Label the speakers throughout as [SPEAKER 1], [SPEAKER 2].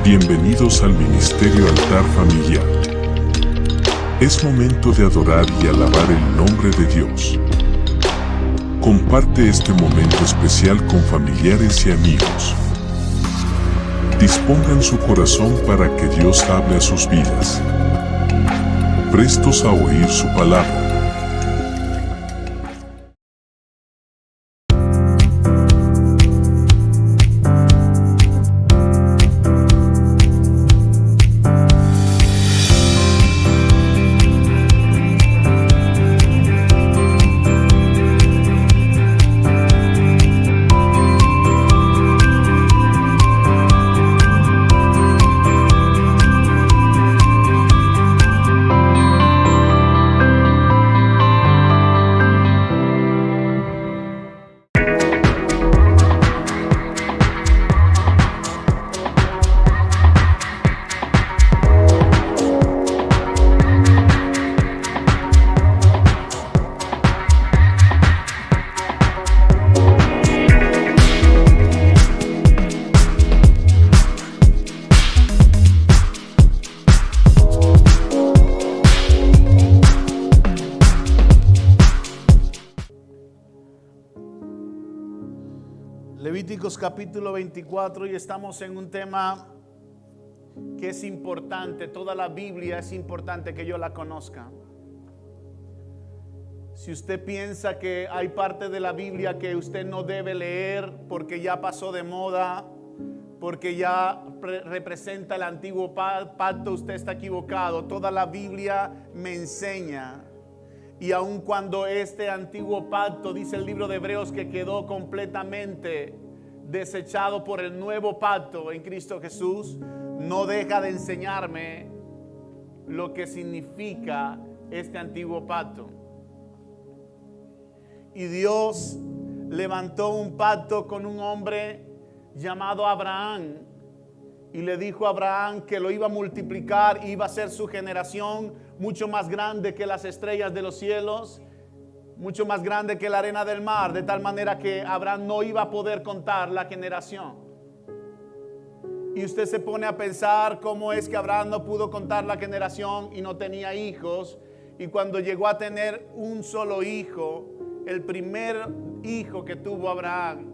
[SPEAKER 1] Bienvenidos al Ministerio Altar Familiar. Es momento de adorar y alabar el nombre de Dios. Comparte este momento especial con familiares y amigos. Dispongan su corazón para que Dios hable a sus vidas. Prestos a oír su palabra.
[SPEAKER 2] Levíticos capítulo 24, y estamos en un tema que es importante. Toda la Biblia es importante que yo la conozca. Si usted piensa que hay parte de la Biblia que usted no debe leer porque ya pasó de moda, porque ya representa el antiguo pacto, usted está equivocado. Toda la Biblia me enseña. Y aun cuando este antiguo pacto, dice el libro de Hebreos, que quedó completamente desechado por el nuevo pacto en Cristo Jesús, no deja de enseñarme lo que significa este antiguo pacto. Y Dios levantó un pacto con un hombre llamado Abraham, y le dijo a Abraham que lo iba a multiplicar, iba a ser su generación mucho más grande que las estrellas de los cielos, mucho más grande que la arena del mar, de tal manera que Abraham no iba a poder contar la generación. Y usted se pone a pensar cómo es que Abraham no pudo contar la generación y no tenía hijos, y cuando llegó a tener un solo hijo, el primer hijo que tuvo Abraham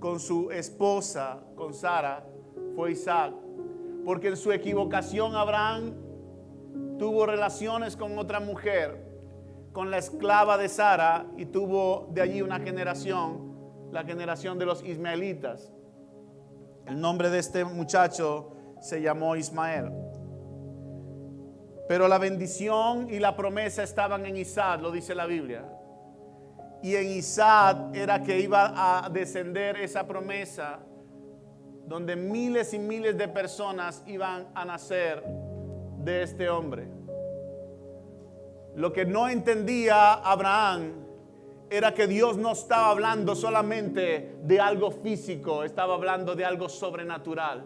[SPEAKER 2] con su esposa, con Sara, fue Isaac, porque en su equivocación Abraham tuvo relaciones con otra mujer, con la esclava de Sara, y tuvo de allí una generación, la generación de los ismaelitas. El nombre de este muchacho se llamó Ismael. Pero la bendición y la promesa estaban en Isaac, lo dice la Biblia. Y en Isaac era que iba a descender esa promesa, donde miles y miles de personas iban a nacer de este hombre. Lo que no entendía Abraham era que Dios no estaba hablando solamente de algo físico, estaba hablando de algo sobrenatural.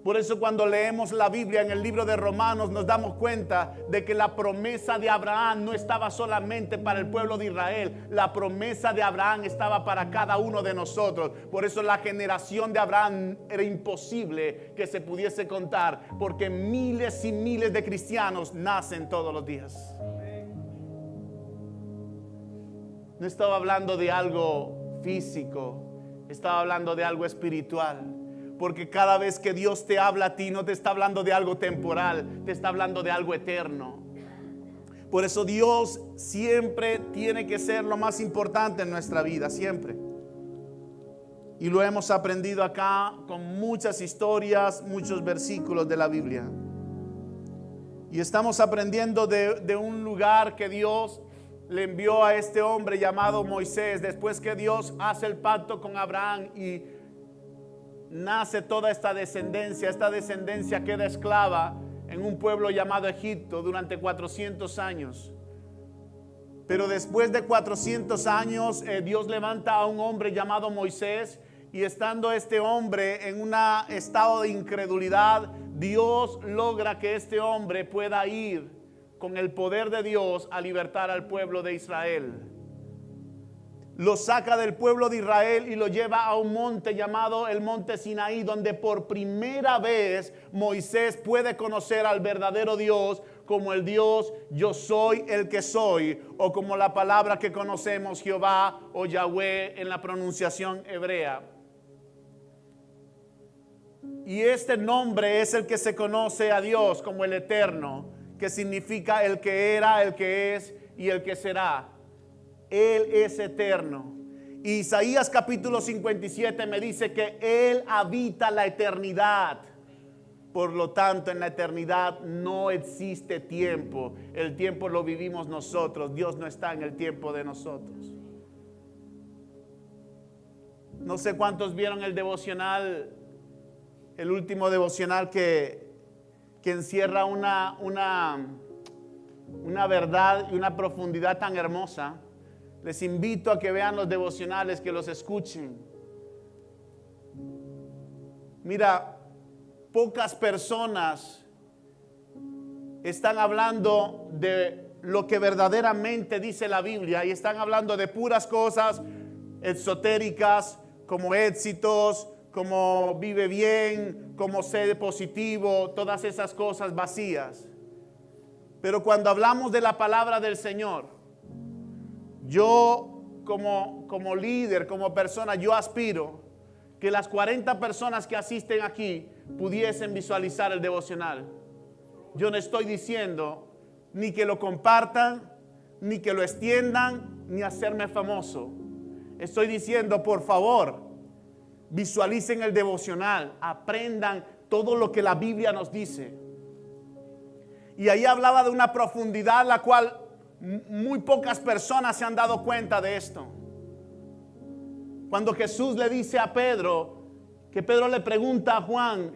[SPEAKER 2] Por eso cuando leemos la Biblia en el libro de Romanos nos damos cuenta de que la promesa de Abraham no estaba solamente para el pueblo de Israel. La promesa de Abraham estaba para cada uno de nosotros. Por eso la generación de Abraham era imposible que se pudiese contar, porque miles y miles de cristianos nacen todos los días. No estaba hablando de algo físico, estaba hablando de algo espiritual. Porque cada vez que Dios te habla a ti, no te está hablando de algo temporal, te está hablando de algo eterno. Por eso Dios siempre tiene que ser lo más importante en nuestra vida, siempre. Y lo hemos aprendido acá con muchas historias, muchos versículos de la Biblia. Y estamos aprendiendo de un lugar que Dios le envió a este hombre llamado Moisés, después que Dios hace el pacto con Abraham y nace toda esta descendencia queda esclava en un pueblo llamado Egipto durante 400 años. Pero después de 400 años, Dios levanta a un hombre llamado Moisés, y estando este hombre en un estado de incredulidad, Dios logra que este hombre pueda ir con el poder de Dios a libertar al pueblo de Israel. lo saca del pueblo de Israel y lo lleva a un monte llamado el monte Sinaí, donde por primera vez Moisés puede conocer al verdadero Dios como el Dios yo soy el que soy, o como la palabra que conocemos, Jehová o Yahweh en la pronunciación hebrea. Y este nombre es el que se conoce a Dios como el Eterno, que significa el que era, el que es y el que será. Él es eterno. Isaías capítulo 57 me dice que Él habita la eternidad. Por lo tanto, en la eternidad no existe tiempo. El tiempo lo vivimos nosotros. Dios no está en el tiempo de nosotros. No sé cuántos vieron el devocional, el último devocional que encierra una verdad y una profundidad tan hermosa. Les invito a que vean los devocionales, que los escuchen. Mira, pocas personas están hablando de lo que verdaderamente dice la Biblia y están hablando de puras cosas esotéricas, como éxitos, como vive bien, como ser positivo, todas esas cosas vacías. Pero cuando hablamos de la palabra del Señor, yo como líder, como persona, yo aspiro que las 40 personas que asisten aquí pudiesen visualizar el devocional. Yo no estoy diciendo ni que lo compartan, ni que lo extiendan, ni hacerme famoso. Estoy diciendo, por favor, visualicen el devocional, aprendan todo lo que la Biblia nos dice. Y ahí hablaba de una profundidad la cual muy pocas personas se han dado cuenta de esto. Cuando Jesús le dice a Pedro, que Pedro le pregunta a Juan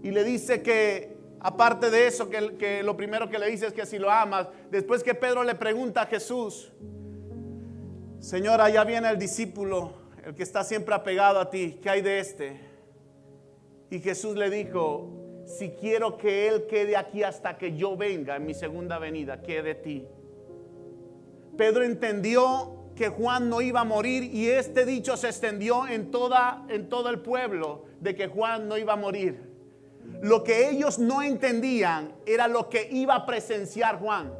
[SPEAKER 2] y le dice que aparte de eso, que lo primero que le dice es que si lo amas. Después que Pedro le pregunta a Jesús, Señor, allá viene el discípulo, el que está siempre apegado a ti, ¿qué hay de este? Y Jesús le dijo, si quiero que él quede aquí hasta que yo venga en mi segunda venida, ¿qué de ti? Pedro entendió que Juan no iba a morir y este dicho se extendió en todo el pueblo de que Juan no iba a morir. Lo que ellos no entendían era lo que iba a presenciar Juan.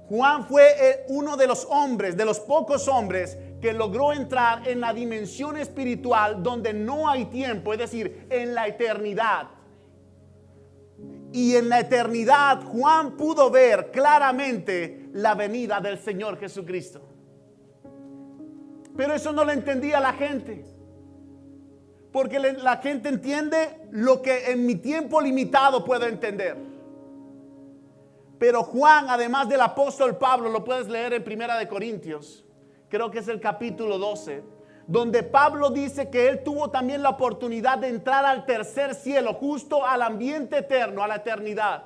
[SPEAKER 2] Juan fue uno de los hombres, de los pocos hombres que logró entrar en la dimensión espiritual donde no hay tiempo, es decir, en la eternidad. Y en la eternidad Juan pudo ver claramente la venida del Señor Jesucristo. Pero eso no lo entendía la gente. Porque la gente entiende lo que en mi tiempo limitado puedo entender. Pero Juan, además del apóstol Pablo, lo puedes leer en Primera de Corintios, creo que es el capítulo 12, donde Pablo dice que él tuvo también la oportunidad de entrar al tercer cielo, justo al ambiente eterno, a la eternidad.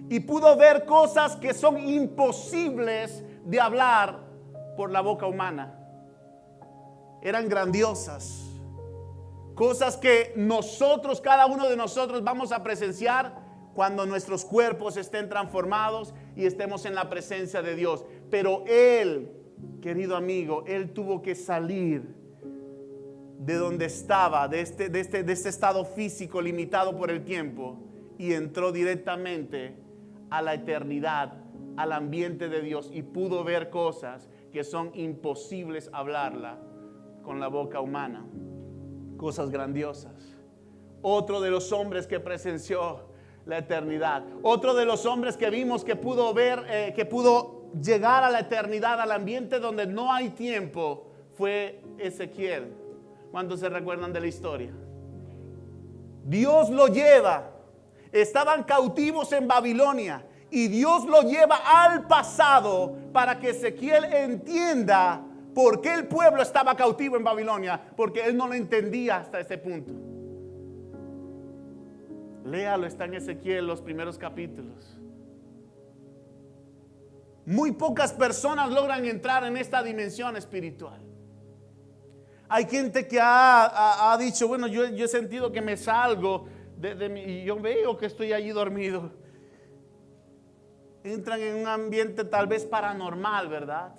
[SPEAKER 2] Y pudo ver cosas que son imposibles de hablar por la boca humana. Eran grandiosas. Cosas que nosotros, cada uno de nosotros vamos a presenciar cuando nuestros cuerpos estén transformados y estemos en la presencia de Dios. Pero él, querido amigo, él tuvo que salir de donde estaba, de este estado físico limitado por el tiempo, y entró directamente a la eternidad, al ambiente de Dios, y pudo ver cosas que son imposibles hablarla con la boca humana. Cosas grandiosas. Otro de los hombres que presenció la eternidad, otro de los hombres que vimos que pudo ver, que pudo llegar a la eternidad, al ambiente donde no hay tiempo, fue Ezequiel. ¿Cuántos se recuerdan de la historia? Dios lo lleva, estaban cautivos en Babilonia y Dios lo lleva al pasado para que Ezequiel entienda por qué el pueblo estaba cautivo en Babilonia, porque él no lo entendía hasta ese punto. Léalo, está en Ezequiel, los primeros capítulos. Muy pocas personas logran entrar en esta dimensión espiritual. Hay gente que ha dicho, bueno, yo he sentido que me salgo y yo veo que estoy allí dormido. Entran en un ambiente tal vez paranormal, ¿verdad?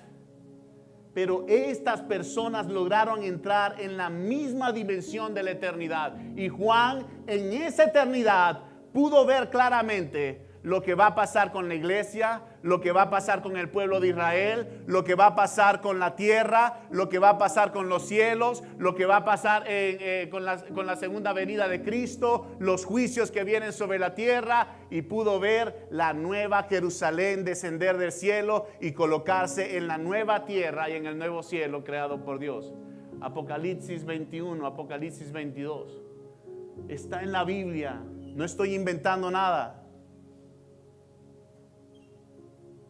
[SPEAKER 2] Pero estas personas lograron entrar en la misma dimensión de la eternidad. Y Juan en esa eternidad pudo ver claramente lo que va a pasar con la iglesia, lo que va a pasar con el pueblo de Israel, lo que va a pasar con la tierra, lo que va a pasar con los cielos, lo que va a pasar con la segunda venida de Cristo, los juicios que vienen sobre la tierra, y pudo ver la nueva Jerusalén descender del cielo y colocarse en la nueva tierra y en el nuevo cielo creado por Dios. Apocalipsis 21, Apocalipsis 22. Está en la Biblia, no estoy inventando nada.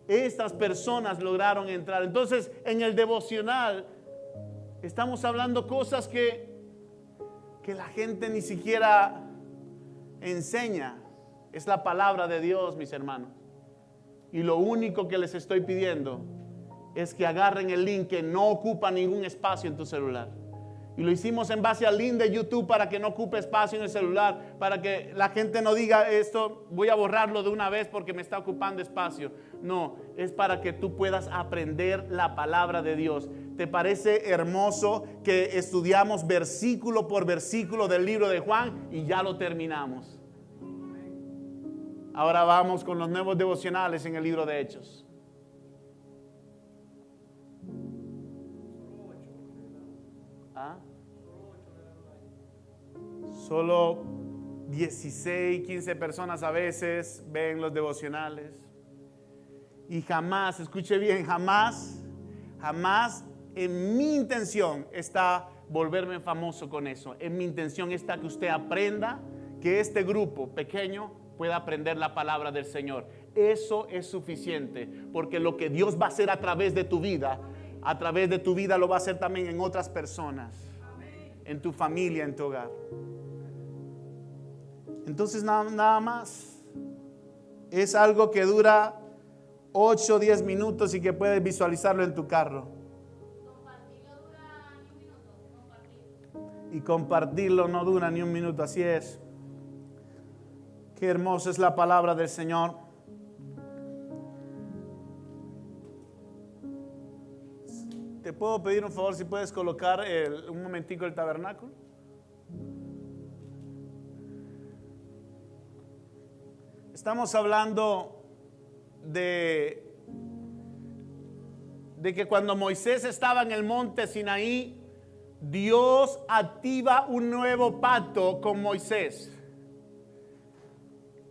[SPEAKER 2] Estas personas lograron entrar. Entonces, en el devocional estamos hablando cosas que la gente ni siquiera enseña. Es la palabra de Dios, mis hermanos. Y lo único que les estoy pidiendo es que agarren el link que no ocupa ningún espacio en tu celular. Y lo hicimos en base al link de YouTube para que no ocupe espacio en el celular, para que la gente no diga esto, voy a borrarlo de una vez porque me está ocupando espacio. No, es para que tú puedas aprender la palabra de Dios. ¿Te parece hermoso que estudiamos versículo por versículo del libro de Juan y ya lo terminamos? Ahora vamos con los nuevos devocionales en el libro de Hechos. Solo 16, 15 personas a veces ven los devocionales. Y jamás, escuche bien, jamás en mi intención está volverme famoso con eso. En mi intención está que usted aprenda, que este grupo pequeño pueda aprender la palabra del Señor. Eso es suficiente, porque lo que Dios va a hacer a través de tu vida lo va a hacer también en otras personas, en tu familia, en tu hogar. Entonces nada más. Es algo que dura 8 o 10 minutos y que puedes visualizarlo en tu carro.
[SPEAKER 3] Compartirlo dura ni un minuto.
[SPEAKER 2] Y compartirlo no dura ni un minuto, así es. Qué hermosa es la palabra del Señor. ¿Te puedo pedir un favor si puedes colocar un momentico el tabernáculo? Estamos hablando de que cuando Moisés estaba en el monte Sinaí, Dios activa un nuevo pacto con Moisés.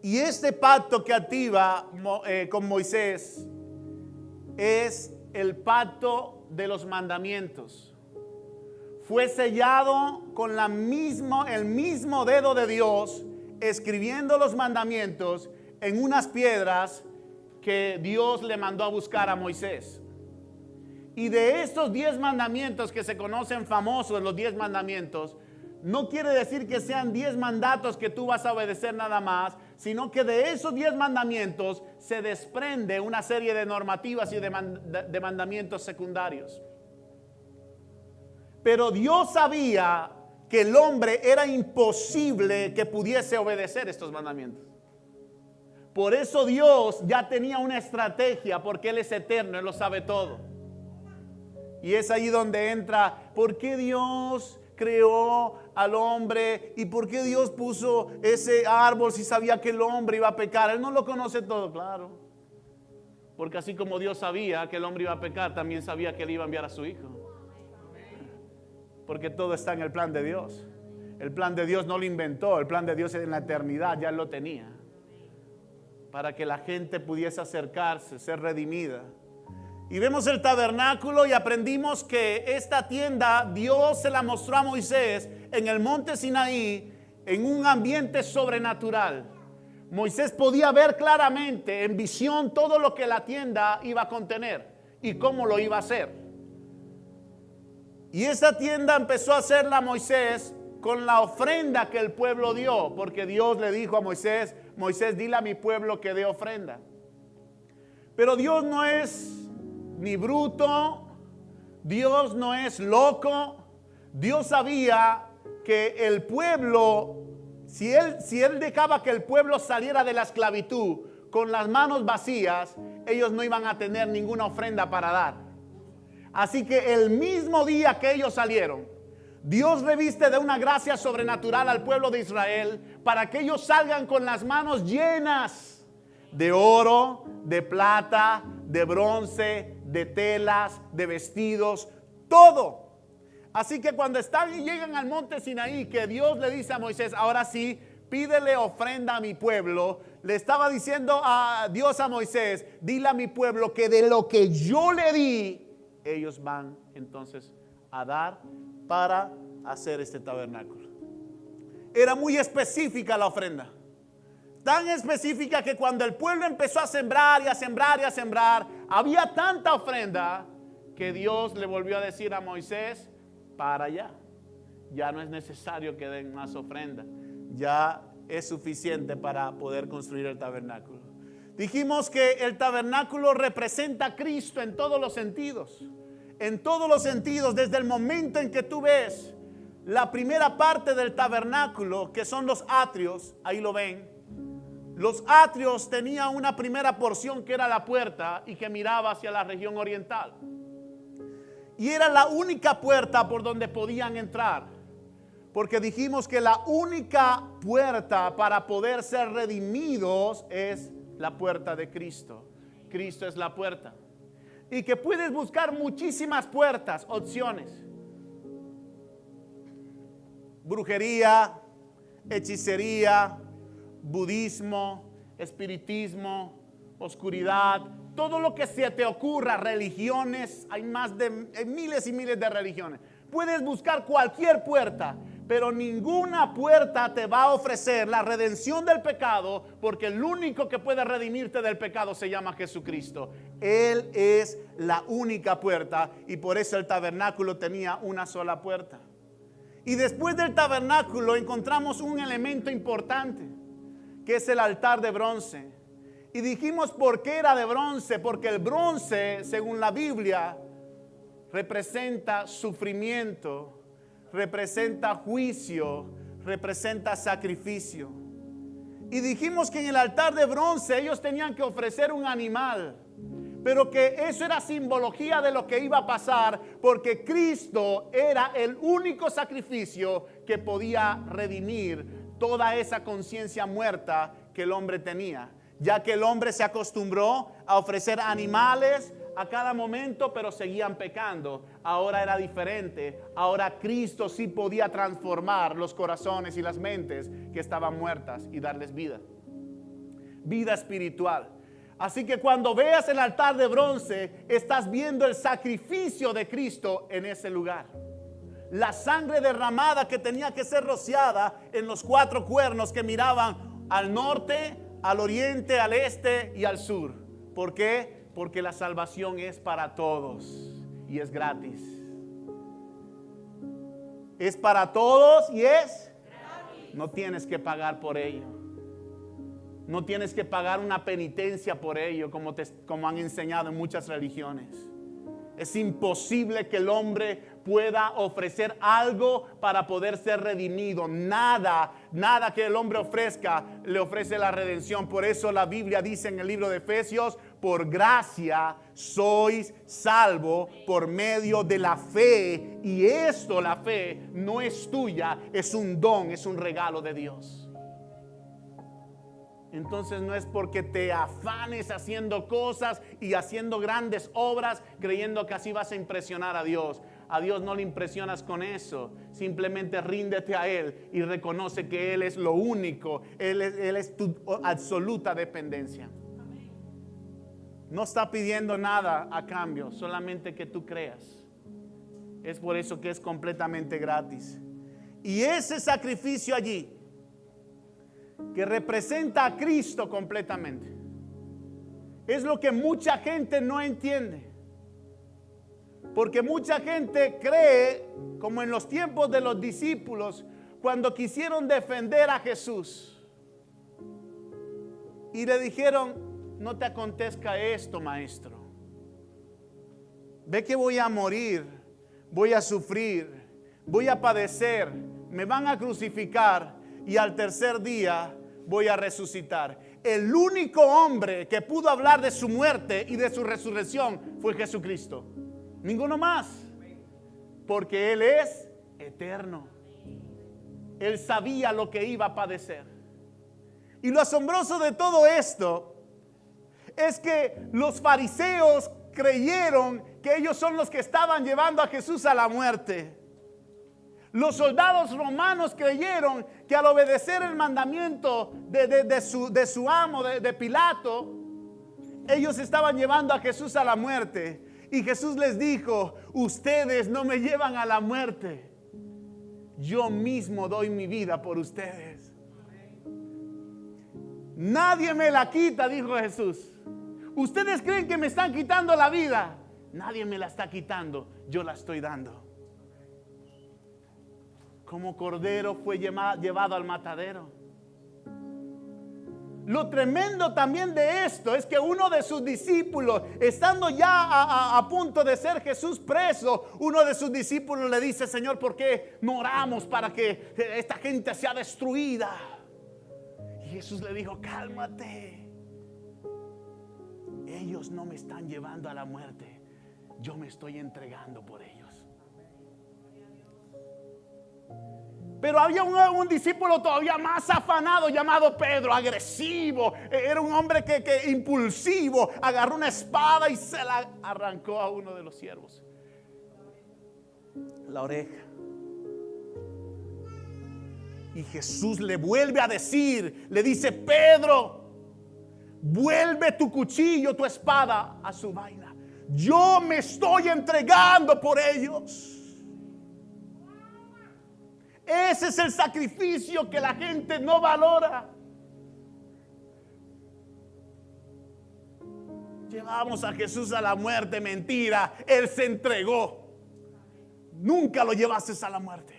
[SPEAKER 2] Y este pacto que activa con Moisés es el pacto de los mandamientos. Fue sellado con el mismo dedo de Dios, escribiendo los mandamientos en unas piedras que Dios le mandó a buscar a Moisés. Y de estos 10 mandamientos que se conocen famosos, los 10 mandamientos, no quiere decir que sean 10 mandatos que tú vas a obedecer nada más, sino que de esos 10 mandamientos se desprende una serie de normativas y de mandamientos secundarios. Pero Dios sabía que el hombre era imposible que pudiese obedecer estos mandamientos. Por eso Dios ya tenía una estrategia, porque Él es eterno, Él lo sabe todo. Y es ahí donde entra, ¿por qué Dios creó al hombre? ¿Y por qué Dios puso ese árbol si sabía que el hombre iba a pecar? Él no lo conoce todo, claro. Porque así como Dios sabía que el hombre iba a pecar, también sabía que Él iba a enviar a su Hijo. Porque todo está en el plan de Dios. El plan de Dios no lo inventó, el plan de Dios en la eternidad ya lo tenía. Para que la gente pudiese acercarse, ser redimida. Y vemos el tabernáculo y aprendimos que esta tienda Dios se la mostró a Moisés en el monte Sinaí en un ambiente sobrenatural. Moisés podía ver claramente en visión todo lo que la tienda iba a contener y cómo lo iba a hacer. Y esa tienda empezó a hacerla Moisés con la ofrenda que el pueblo dio, porque Dios le dijo a Moisés, Moisés, dile a mi pueblo que dé ofrenda. Pero Dios no es ni bruto, Dios no es loco. Dios sabía que el pueblo, si él dejaba que el pueblo saliera de la esclavitud con las manos vacías, ellos no iban a tener ninguna ofrenda para dar. Así que el mismo día que ellos salieron, Dios reviste de una gracia sobrenatural al pueblo de Israel para que ellos salgan con las manos llenas de oro, de plata, de bronce, de telas, de vestidos, todo. Así que cuando están y llegan al monte Sinaí, que Dios le dice a Moisés, ahora sí, pídele ofrenda a mi pueblo, le estaba diciendo a Dios a Moisés, dile a mi pueblo que de lo que yo le di, ellos van entonces a dar para hacer este tabernáculo. Era muy específica la ofrenda. Tan específica que cuando el pueblo empezó a sembrar y a sembrar y a sembrar, había tanta ofrenda que Dios le volvió a decir a Moisés, para allá. Ya no es necesario que den más ofrenda. Ya es suficiente para poder construir el tabernáculo. Dijimos que el tabernáculo representa a Cristo en todos los sentidos. En todos los sentidos, desde el momento en que tú ves la primera parte del tabernáculo, que son los atrios, ahí lo ven. Los atrios tenían una primera porción que era la puerta y que miraba hacia la región oriental. Y era la única puerta por donde podían entrar. Porque dijimos que la única puerta para poder ser redimidos es la puerta de Cristo. Cristo es la puerta. Y que puedes buscar muchísimas puertas, opciones. Brujería, hechicería, budismo, espiritismo, oscuridad, todo lo que se te ocurra, religiones, hay miles y miles de religiones. Puedes buscar cualquier puerta, pero ninguna puerta te va a ofrecer la redención del pecado, porque el único que puede redimirte del pecado se llama Jesucristo. Él es la única puerta y por eso el tabernáculo tenía una sola puerta. Y después del tabernáculo encontramos un elemento importante, que es el altar de bronce. Y dijimos por qué era de bronce, porque el bronce, según la Biblia, representa sufrimiento, representa juicio, representa sacrificio. Y dijimos que en el altar de bronce ellos tenían que ofrecer un animal, pero que eso era simbología de lo que iba a pasar, porque Cristo era el único sacrificio que podía redimir toda esa conciencia muerta que el hombre tenía, ya que el hombre se acostumbró a ofrecer animales a cada momento, pero seguían pecando. Ahora era diferente. Ahora Cristo sí podía transformar los corazones y las mentes que estaban muertas y darles vida. Vida espiritual. Así que cuando veas el altar de bronce, estás viendo el sacrificio de Cristo en ese lugar. La sangre derramada que tenía que ser rociada en los 4 cuernos que miraban al norte, al oriente, al este y al sur. ¿Por qué? Porque la salvación es para todos y es gratis. Es para todos y es gratis. No tienes que pagar por ello. No tienes que pagar una penitencia por ello, como han enseñado en muchas religiones. Es imposible que el hombre pueda ofrecer algo para poder ser redimido. Nada que el hombre ofrezca le ofrece la redención. Por eso la Biblia dice en el libro de Efesios, por gracia sois salvo por medio de la fe. Y esto, la fe, no es tuya, es un don, es un regalo de Dios. Entonces no es porque te afanes haciendo cosas y haciendo grandes obras creyendo que así vas a impresionar a Dios. A Dios no le impresionas con eso. Simplemente ríndete a Él y reconoce que Él es lo único. Él es tu absoluta dependencia. No está pidiendo nada a cambio, solamente que tú creas. Es por eso que es completamente gratis. Y ese sacrificio allí, que representa a Cristo completamente, es lo que mucha gente no entiende. Porque mucha gente cree, como en los tiempos de los discípulos, cuando quisieron defender a Jesús y le dijeron, no te acontezca esto, maestro. Ve que voy a morir, voy a sufrir, voy a padecer, me van a crucificar y al tercer día voy a resucitar. El único hombre que pudo hablar de su muerte y de su resurrección fue Jesucristo. Ninguno más. Porque Él es eterno. Él sabía lo que iba a padecer. Y lo asombroso de todo esto es que los fariseos creyeron que ellos son los que estaban llevando a Jesús a la muerte. Los soldados romanos creyeron que al obedecer el mandamiento de su amo, de Pilato, ellos estaban llevando a Jesús a la muerte. Y Jesús les dijo: ustedes no me llevan a la muerte, yo mismo doy mi vida por ustedes. Nadie me la quita, dijo Jesús. Ustedes creen que me están quitando la vida. Nadie me la está quitando, yo la estoy dando. Como cordero fue llevado al matadero. Lo tremendo también de esto es que uno de sus discípulos, estando ya a punto de ser Jesús preso, uno de sus discípulos le dice: Señor, ¿por qué no oramos para que esta gente sea destruida? Y Jesús le dijo: cálmate. Ellos no me están llevando a la muerte, yo me estoy entregando por ellos. Pero había un discípulo todavía más afanado llamado Pedro, agresivo. Era un hombre que impulsivo. Agarró una espada y se la arrancó a uno de los siervos, la oreja. Y Jesús le vuelve a decir, le dice: Pedro, vuelve tu cuchillo, tu espada a su vaina. Yo me estoy entregando por ellos. Ese es el sacrificio que la gente no valora. Llevamos a Jesús a la muerte, mentira. Él se entregó. Nunca lo llevaste a la muerte.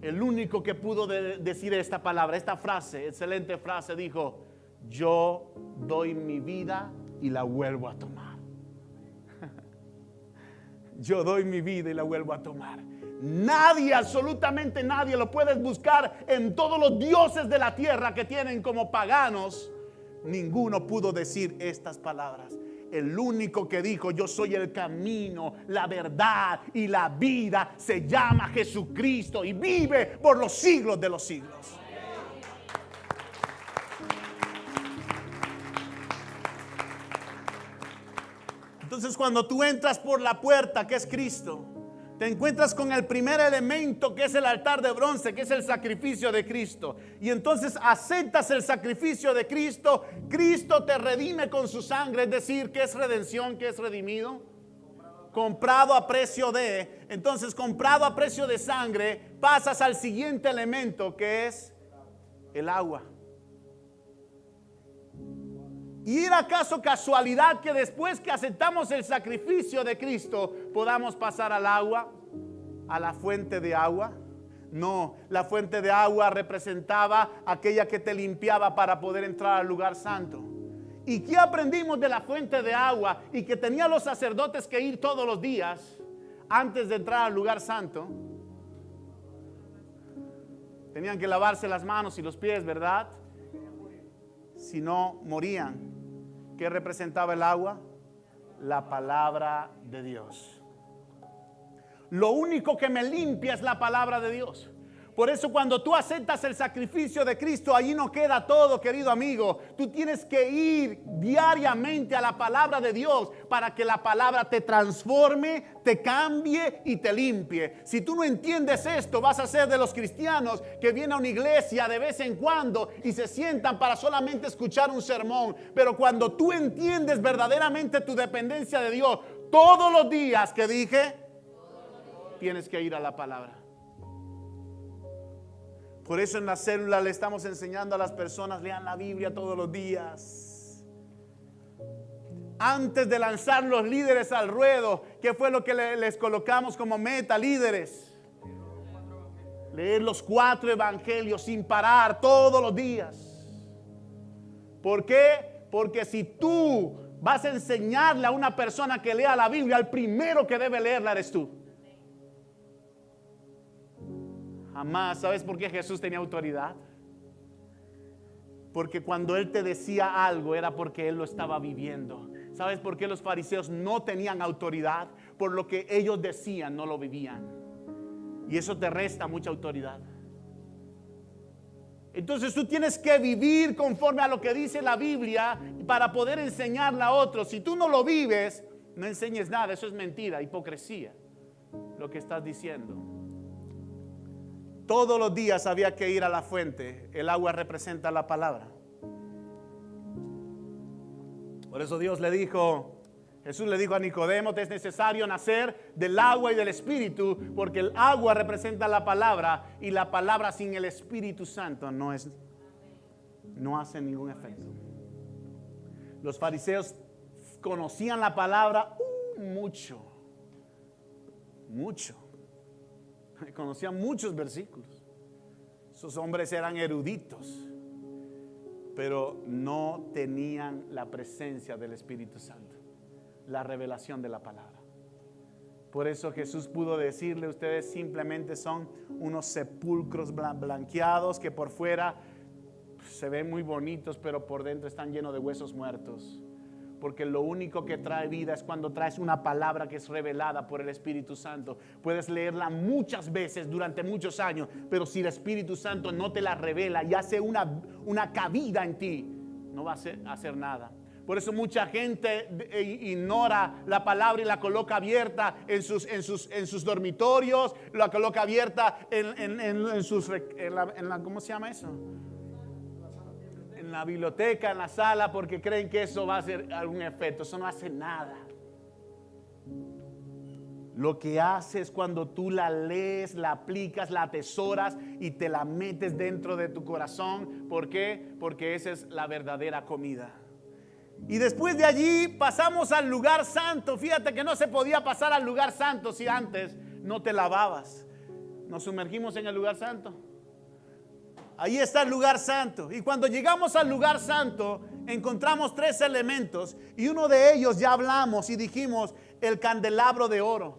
[SPEAKER 2] El único que pudo decir esta palabra, esta frase, excelente frase, dijo: yo doy mi vida y la vuelvo a tomar. Yo doy mi vida y la vuelvo a tomar. Nadie, absolutamente nadie, lo puedes buscar en todos los dioses de la tierra que tienen como paganos. Ninguno pudo decir estas palabras. El único que dijo: yo soy el camino, la verdad y la vida, se llama Jesucristo y vive por los siglos de los siglos. Entonces, cuando tú entras por la puerta, que es Cristo, te encuentras con el primer elemento, que es el altar de bronce, que es el sacrificio de Cristo. Y entonces aceptas el sacrificio de Cristo. Cristo te redime con su sangre. Es decir, ¿qué es redención? ¿Qué es redimido? Comprado a precio de. Entonces, comprado a precio de sangre, pasas al siguiente elemento, que es el agua. ¿Y era acaso casualidad que después que aceptamos el sacrificio de Cristo podamos pasar al agua, a la fuente de agua? No, la fuente de agua representaba aquella que te limpiaba para poder entrar al lugar santo. ¿Y qué aprendimos de la fuente de agua? Y que tenían los sacerdotes que ir todos los días antes de entrar al lugar santo. Tenían que lavarse las manos y los pies, ¿verdad? Si no, morían. ¿Qué representaba el agua? La palabra de Dios. Lo único que me limpia es la palabra de Dios. Por eso cuando tú aceptas el sacrificio de Cristo, allí no queda todo, querido amigo. Tú tienes que ir diariamente a la palabra de Dios para que la palabra te transforme, te cambie y te limpie. Si tú no entiendes esto, vas a ser de los cristianos que vienen a una iglesia de vez en cuando y se sientan para solamente escuchar un sermón. Pero cuando tú entiendes verdaderamente tu dependencia de Dios, todos los días que dije, tienes que ir a la palabra. Por eso en la célula le estamos enseñando a las personas: lean la Biblia todos los días. Antes de lanzar los líderes al ruedo, ¿qué fue lo que les colocamos como meta, líderes? Leer los 4 evangelios sin parar todos los días. ¿Por qué? Porque si tú vas a enseñarle a una persona que lea la Biblia, el primero que debe leerla eres tú. Jamás. ¿Sabes por qué Jesús tenía autoridad? Porque cuando Él te decía algo era porque Él lo estaba viviendo. ¿Sabes por qué los fariseos no tenían autoridad? Por lo que ellos decían, no lo vivían. Y eso te resta mucha autoridad. Entonces tú tienes que vivir conforme a lo que dice la Biblia para poder enseñarla a otros. Si tú no lo vives, no enseñes nada. Eso es mentira, hipocresía, lo que estás diciendo. Todos los días había que ir a la fuente. El agua representa la palabra. Por eso Jesús le dijo a Nicodemo: te es necesario nacer del agua y del Espíritu, porque el agua representa la palabra, y la palabra sin el Espíritu Santo no hace ningún efecto. Los fariseos conocían la palabra mucho. Conocían muchos versículos. Esos hombres eran eruditos, pero no tenían la presencia del Espíritu Santo, la revelación de la palabra. Por eso Jesús pudo decirle: ustedes simplemente son unos sepulcros blanqueados que por fuera se ven muy bonitos, pero por dentro están llenos de huesos muertos. Porque lo único que trae vida es cuando traes una palabra que es revelada por el Espíritu Santo. Puedes leerla muchas veces durante muchos años, pero si el Espíritu Santo no te la revela y hace una cabida en ti, no va a hacer nada. Por eso mucha gente ignora la palabra y la coloca abierta en sus dormitorios, la coloca abierta ¿cómo se llama eso? En la biblioteca, en la sala, porque creen que eso va a hacer algún efecto. Eso no hace nada. Lo que hace es cuando tú la lees, la aplicas, la atesoras y te la metes dentro de tu corazón. ¿Por qué? Porque esa es la verdadera comida. Y después de allí pasamos al lugar santo. Fíjate que no se podía pasar al lugar santo si antes no te lavabas. Nos sumergimos en el lugar santo. Ahí está el lugar santo. Y cuando llegamos al lugar santo, encontramos 3 elementos. Y uno de ellos ya hablamos y dijimos: el candelabro de oro.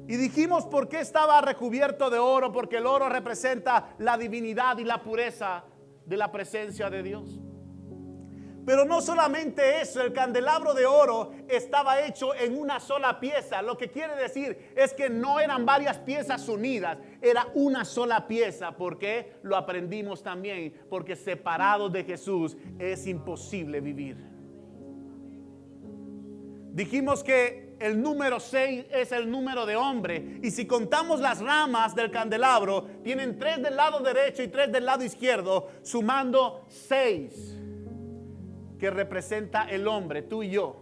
[SPEAKER 2] Y dijimos por qué estaba recubierto de oro. Porque el oro representa la divinidad y la pureza de la presencia de Dios. Pero no solamente eso, el candelabro de oro estaba hecho en una sola pieza. Lo que quiere decir es que no eran varias piezas unidas, era una sola pieza. ¿Por qué? Lo aprendimos también, porque separados de Jesús es imposible vivir. Dijimos que el número 6 es el número de hombre, y si contamos las ramas del candelabro, tienen 3 del lado derecho y 3 del lado izquierdo, sumando 6. Que representa el hombre, tú y yo.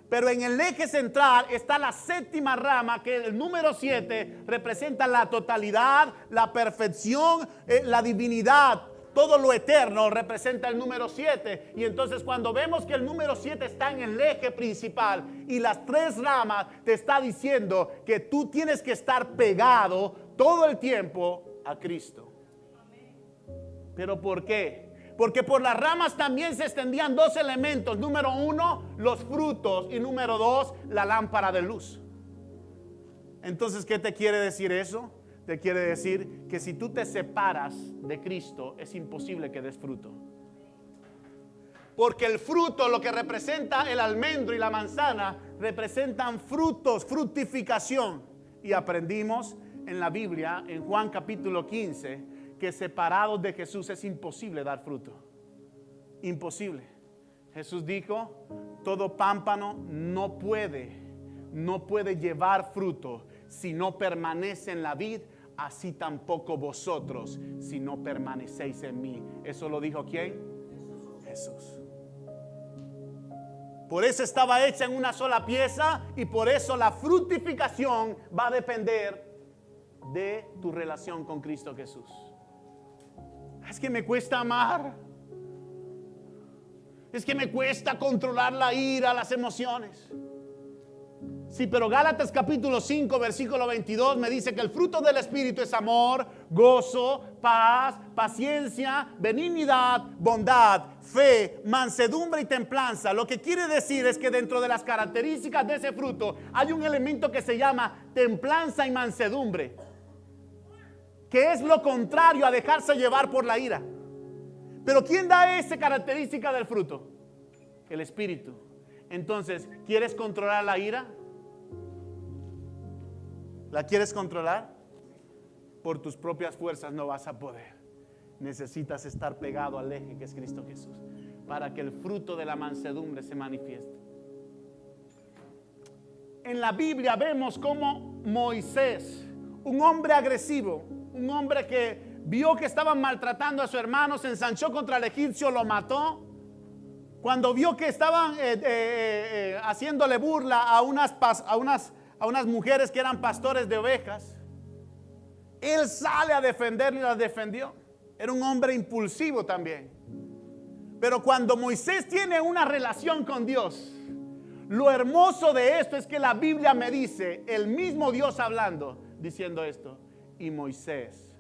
[SPEAKER 2] Pero en el eje central está la 7ª rama, que el número 7 representa la totalidad, la perfección, la divinidad. Todo lo eterno representa el número 7. Y entonces cuando vemos que el número 7 está en el eje principal y las 3 ramas, te está diciendo que tú tienes que estar pegado todo el tiempo a Cristo. ¿Pero por qué? Porque por las ramas también se extendían 2 elementos. Número 1, los frutos. Y número 2, la lámpara de luz. Entonces, ¿qué te quiere decir eso? Te quiere decir que si tú te separas de Cristo, es imposible que des fruto. Porque el fruto, lo que representa el almendro y la manzana, representan frutos, fructificación. Y aprendimos en la Biblia, en Juan capítulo 15, que separados de Jesús es imposible dar fruto. Imposible. Jesús dijo: todo pámpano no puede llevar fruto si no permanece en la vid, así tampoco vosotros si no permanecéis en mí. ¿Eso lo dijo quién? Jesús. Por eso estaba hecha en una sola pieza, y por eso la fructificación va a depender de tu relación con Cristo Jesús. Es que me cuesta amar. Es que me cuesta controlar la ira, las emociones. Sí, pero Gálatas capítulo 5, versículo 22 me dice que el fruto del Espíritu es amor, gozo, paz, paciencia, benignidad, bondad, fe, mansedumbre y templanza. Lo que quiere decir es que dentro de las características de ese fruto hay un elemento que se llama templanza y mansedumbre, que es lo contrario a dejarse llevar por la ira. Pero ¿quién da esa característica del fruto? El Espíritu. Entonces, ¿quieres controlar la ira? ¿La quieres controlar? Por tus propias fuerzas no vas a poder. Necesitas estar pegado al eje que es Cristo Jesús, para que el fruto de la mansedumbre se manifieste. En la Biblia vemos cómo Moisés, un hombre agresivo, un hombre que vio que estaban maltratando a su hermano, se ensanchó contra el egipcio, lo mató. Cuando vio que estaban haciéndole burla a unas mujeres que eran pastores de ovejas, él sale a defenderle y las defendió. Era un hombre impulsivo también. Pero cuando Moisés tiene una relación con Dios, lo hermoso de esto es que la Biblia me dice, el mismo Dios hablando, diciendo esto, y Moisés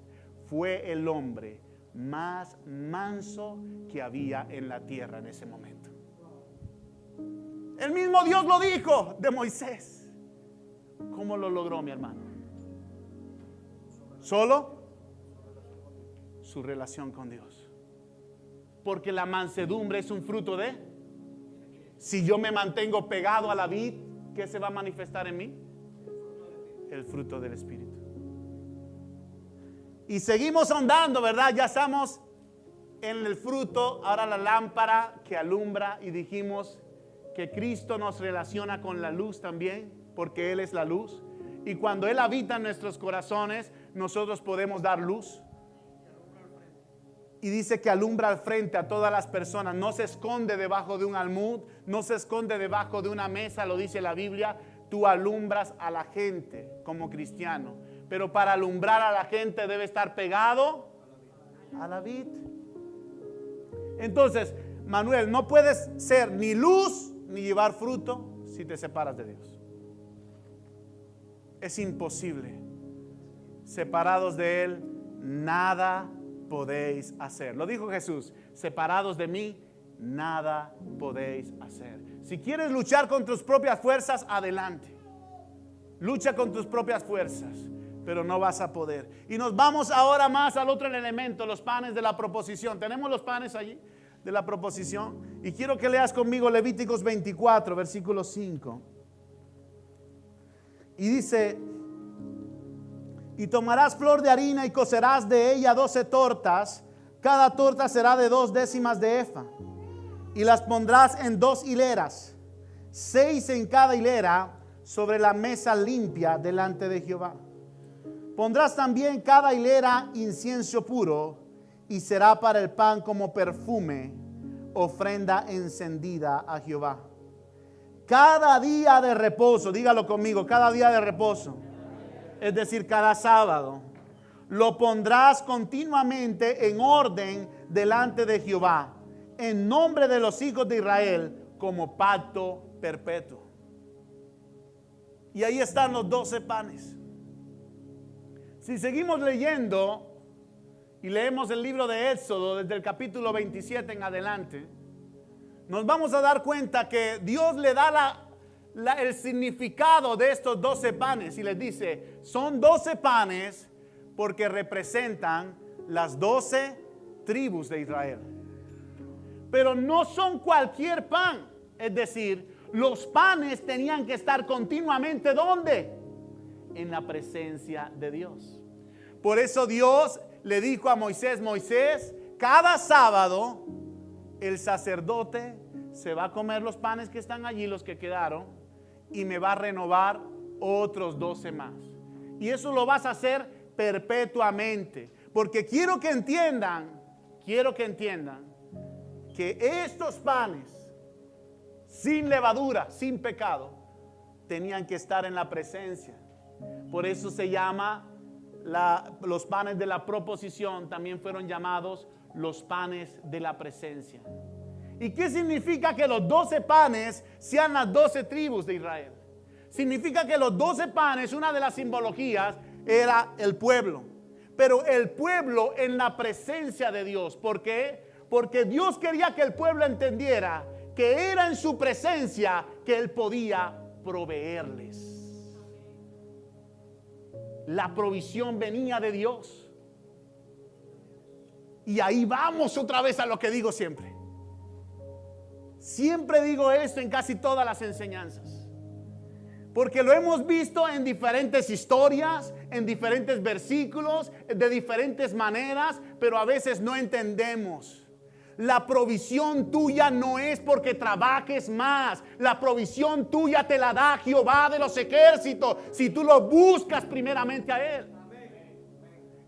[SPEAKER 2] fue el hombre más manso que había en la tierra en ese momento. El mismo Dios lo dijo de Moisés. ¿Cómo lo logró, mi hermano? Solo su relación con Dios. Porque la mansedumbre es un fruto de... Si yo me mantengo pegado a la vid, ¿qué se va a manifestar en mí? El fruto del Espíritu. Y seguimos andando, ¿verdad? Ya estamos en el fruto. Ahora la lámpara que alumbra, y dijimos que Cristo nos relaciona con la luz también, porque Él es la luz. Y cuando Él habita en nuestros corazones, nosotros podemos dar luz. Y dice que alumbra al frente a todas las personas. No se esconde debajo de un almud, no se esconde debajo de una mesa, lo dice la Biblia. Tú alumbras a la gente como cristiano. Pero para alumbrar a la gente debe estar pegado a la vid. Entonces, Manuel, no puedes ser ni luz ni llevar fruto si te separas de Dios. Es imposible. Separados de Él, nada podéis hacer. Lo dijo Jesús, separados de mí, nada podéis hacer. Si quieres luchar con tus propias fuerzas, adelante. Lucha con tus propias fuerzas, pero no vas a poder. Y nos vamos ahora más al otro elemento, los panes de la proposición. ¿Tenemos los panes allí de la proposición? Y quiero que leas conmigo Levíticos 24, versículo 5. Y dice: y tomarás flor de harina y cocerás de ella 12 tortas. Cada torta será de 2 décimas de efa. Y las pondrás en 2 hileras, 6 en cada hilera, sobre la mesa limpia delante de Jehová. Pondrás también cada hilera incienso puro, y será para el pan como perfume, ofrenda encendida a Jehová. Cada día de reposo, dígalo conmigo, cada día de reposo, es decir, cada sábado, lo pondrás continuamente en orden delante de Jehová, en nombre de los hijos de Israel, como pacto perpetuo. Y ahí están los 12 panes. Si seguimos leyendo y leemos el libro de Éxodo desde el capítulo 27 en adelante, nos vamos a dar cuenta que Dios le da el significado de estos 12 panes y les dice, son 12 panes porque representan las 12 tribus de Israel. Pero no son cualquier pan, es decir, los panes tenían que estar continuamente ¿dónde? En la presencia de Dios. Por eso Dios le dijo a Moisés, Moisés, cada sábado el sacerdote se va a comer los panes que están allí, los que quedaron, y me va a renovar otros 12 más. Y eso lo vas a hacer perpetuamente, porque quiero que entiendan que estos panes sin levadura, sin pecado, tenían que estar en la presencia. Por eso se llama los panes de la proposición, también fueron llamados los panes de la presencia. ¿Y qué significa que los 12 panes sean las 12 tribus de Israel? Significa que los 12 panes, una de las simbologías era el pueblo, pero el pueblo en la presencia de Dios. ¿Por qué? Porque Dios quería que el pueblo entendiera que era en su presencia que Él podía proveerles. La provisión venía de Dios. Y ahí vamos otra vez a lo que digo siempre. Siempre digo esto en casi todas las enseñanzas, porque lo hemos visto en diferentes historias, en diferentes versículos, de diferentes maneras, pero a veces no entendemos. La provisión tuya no es porque trabajes más. La provisión tuya te la da Jehová de los ejércitos, si tú lo buscas primeramente a Él.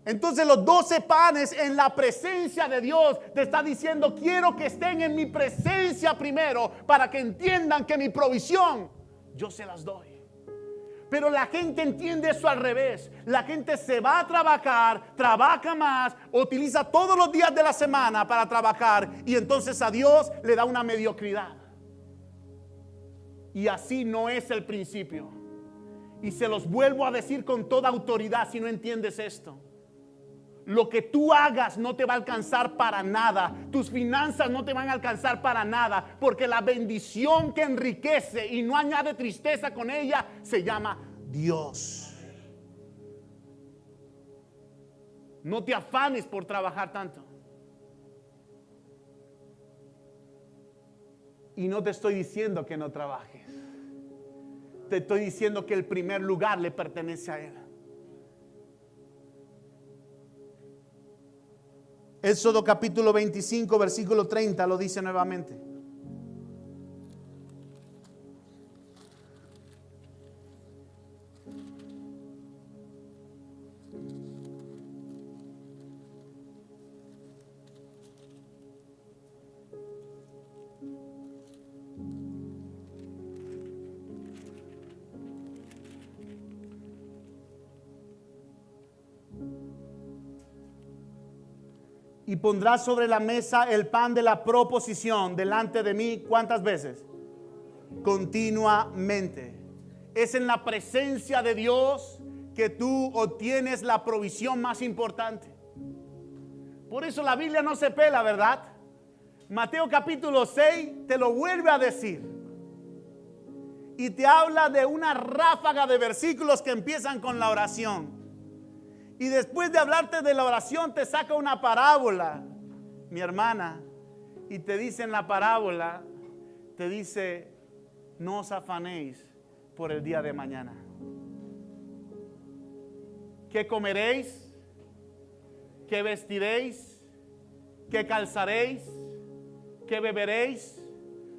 [SPEAKER 2] Entonces los 12 panes en la presencia de Dios te está diciendo: quiero que estén en mi presencia primero, para que entiendan que mi provisión yo se las doy. Pero la gente entiende eso al revés. La gente se va a trabajar, trabaja más, utiliza todos los días de la semana para trabajar, y entonces a Dios le da una mediocridad. Y así no es el principio. Y se los vuelvo a decir con toda autoridad, si no entiendes esto: lo que tú hagas no te va a alcanzar para nada. Tus finanzas no te van a alcanzar para nada, porque la bendición que enriquece y no añade tristeza con ella se llama Dios. No te afanes por trabajar tanto. Y no te estoy diciendo que no trabajes. Te estoy diciendo que el primer lugar le pertenece a Él. Éxodo capítulo 25, versículo 30 lo dice nuevamente. Y pondrás sobre la mesa el pan de la proposición delante de mí. ¿Cuántas veces? Continuamente. Es en la presencia de Dios que tú obtienes la provisión más importante. Por eso la Biblia no se pela, ¿verdad? Mateo capítulo 6 te lo vuelve a decir. Y te habla de una ráfaga de versículos que empiezan con la oración. Y después de hablarte de la oración te saca una parábola, mi hermana, y te dice en la parábola, te dice: no os afanéis por el día de mañana. ¿Qué comeréis? ¿Qué vestiréis? ¿Qué calzaréis? ¿Qué beberéis?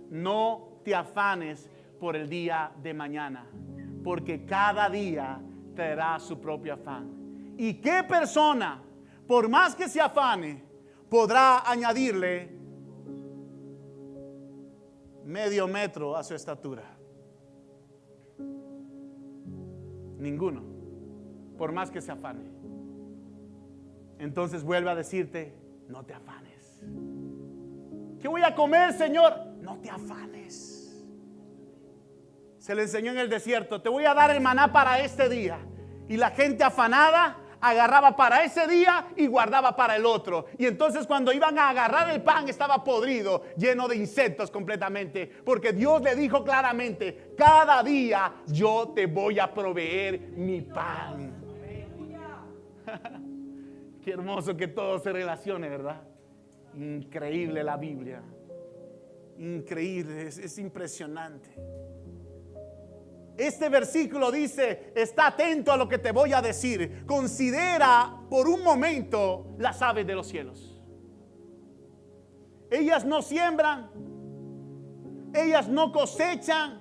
[SPEAKER 2] No te afanes por el día de mañana, porque cada día traerá su propio afán. ¿Y qué persona, por más que se afane, podrá añadirle medio metro a su estatura? Ninguno, por más que se afane. Entonces vuelve a decirte: no te afanes. ¿Qué voy a comer, Señor? No te afanes. Se le enseñó en el desierto: te voy a dar el maná para este día. Y la gente afanada agarraba para ese día y guardaba para el otro. Y entonces cuando iban a agarrar el pan estaba podrido, lleno de insectos completamente. Porque Dios le dijo claramente: cada día yo te voy a proveer mi pan. Qué hermoso que todo se relacione, ¿verdad? Increíble la Biblia. Increíble, es impresionante. Este versículo dice: está atento a lo que te voy a decir. Considera por un momento las aves de los cielos. Ellas no siembran, ellas no cosechan.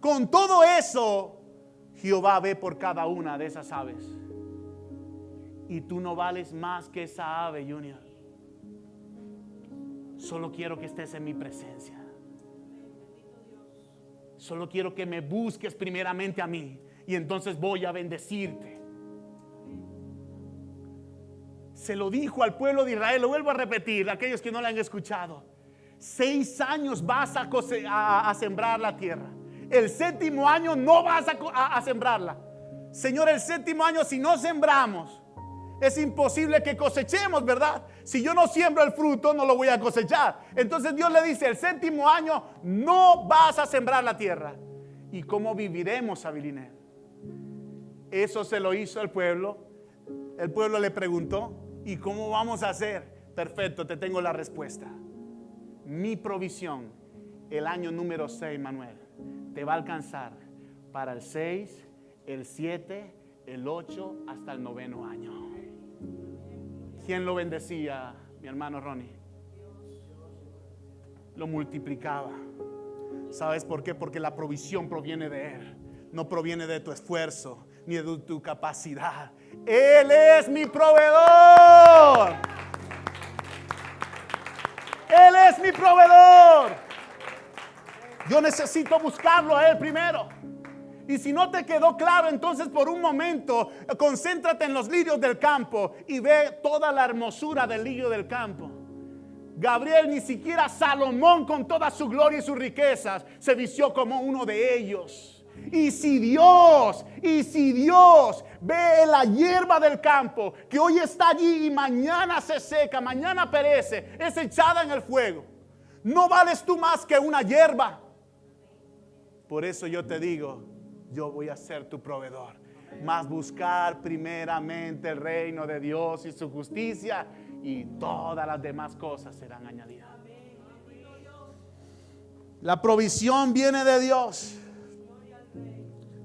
[SPEAKER 2] Con todo eso, Jehová ve por cada una de esas aves. Y tú no vales más que esa ave, Junior. Solo quiero que estés en mi presencia. Solo quiero que me busques primeramente a mí, y entonces voy a bendecirte. Se lo dijo al pueblo de Israel. Lo vuelvo a repetir, aquellos que no lo han escuchado: 6 años vas a sembrar la tierra. El 7º año no vas a sembrarla. Señor, el 7º año, si no sembramos, es imposible que cosechemos, ¿verdad? Si yo no siembro el fruto, no lo voy a cosechar. Entonces Dios le dice: el 7º año no vas a sembrar la tierra. ¿Y cómo viviremos, Abilinel? Eso se lo hizo el pueblo. El pueblo le preguntó: ¿y cómo vamos a hacer? Perfecto, te tengo la respuesta. mi provisión, el año número 6, Manuel, te va a alcanzar para el 6, el 7, el 8, hasta el 9º año. ¿Quién lo bendecía, mi hermano Ronnie? Lo multiplicaba. ¿Sabes por qué? Porque la provisión proviene de Él. No proviene de tu esfuerzo ni de tu capacidad. Él es mi proveedor. Él es mi proveedor. Yo necesito buscarlo a Él primero. Y si no te quedó claro, entonces por un momento concéntrate en los lirios del campo y ve toda la hermosura del lirio del campo. Gabriel, ni siquiera Salomón con toda su gloria y sus riquezas se vistió como uno de ellos. Y si Dios ve la hierba del campo que hoy está allí y mañana se seca, mañana perece, es echada en el fuego, ¿no vales tú más que una hierba? Por eso yo te digo, yo voy a ser tu proveedor. Mas buscar primeramente el reino de Dios y su justicia, y todas las demás cosas serán añadidas. La provisión viene de Dios.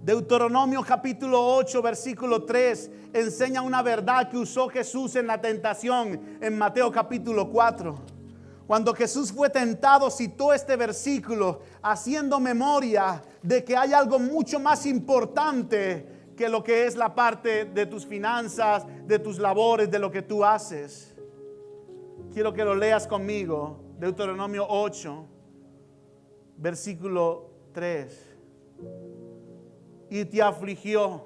[SPEAKER 2] Deuteronomio capítulo 8 versículo 3 enseña una verdad que usó Jesús en la tentación en Mateo capítulo 4. Cuando Jesús fue tentado, citó este versículo haciendo memoria de que hay algo mucho más importante que lo que es la parte de tus finanzas, de tus labores, de lo que tú haces. Quiero que lo leas conmigo. Deuteronomio 8, versículo 3. Y te afligió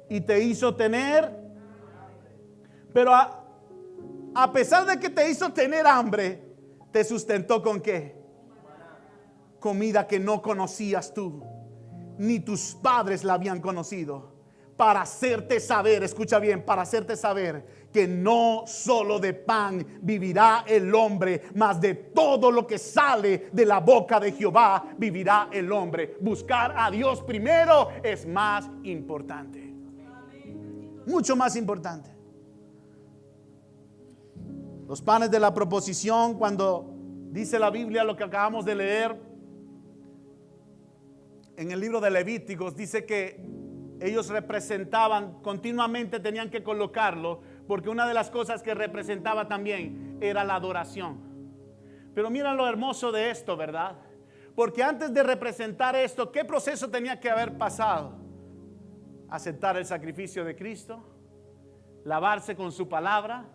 [SPEAKER 2] y te hizo tener, pero a pesar de que te hizo tener hambre, te sustentó ¿con qué? Comida que no conocías tú, ni tus padres la habían conocido, para hacerte saber, escucha bien, para hacerte saber que no solo de pan vivirá el hombre, mas de todo lo que sale de la boca de Jehová vivirá el hombre. Buscar a Dios primero es más importante, mucho más importante. Los panes de la proposición, cuando dice la Biblia lo que acabamos de leer en el libro de Levíticos, dice que ellos representaban, continuamente tenían que colocarlo, porque una de las cosas que representaba también era la adoración. Pero mira lo hermoso de esto, ¿verdad? Porque antes de representar esto, ¿qué proceso tenía que haber pasado? Aceptar el sacrificio de Cristo, lavarse con su palabra,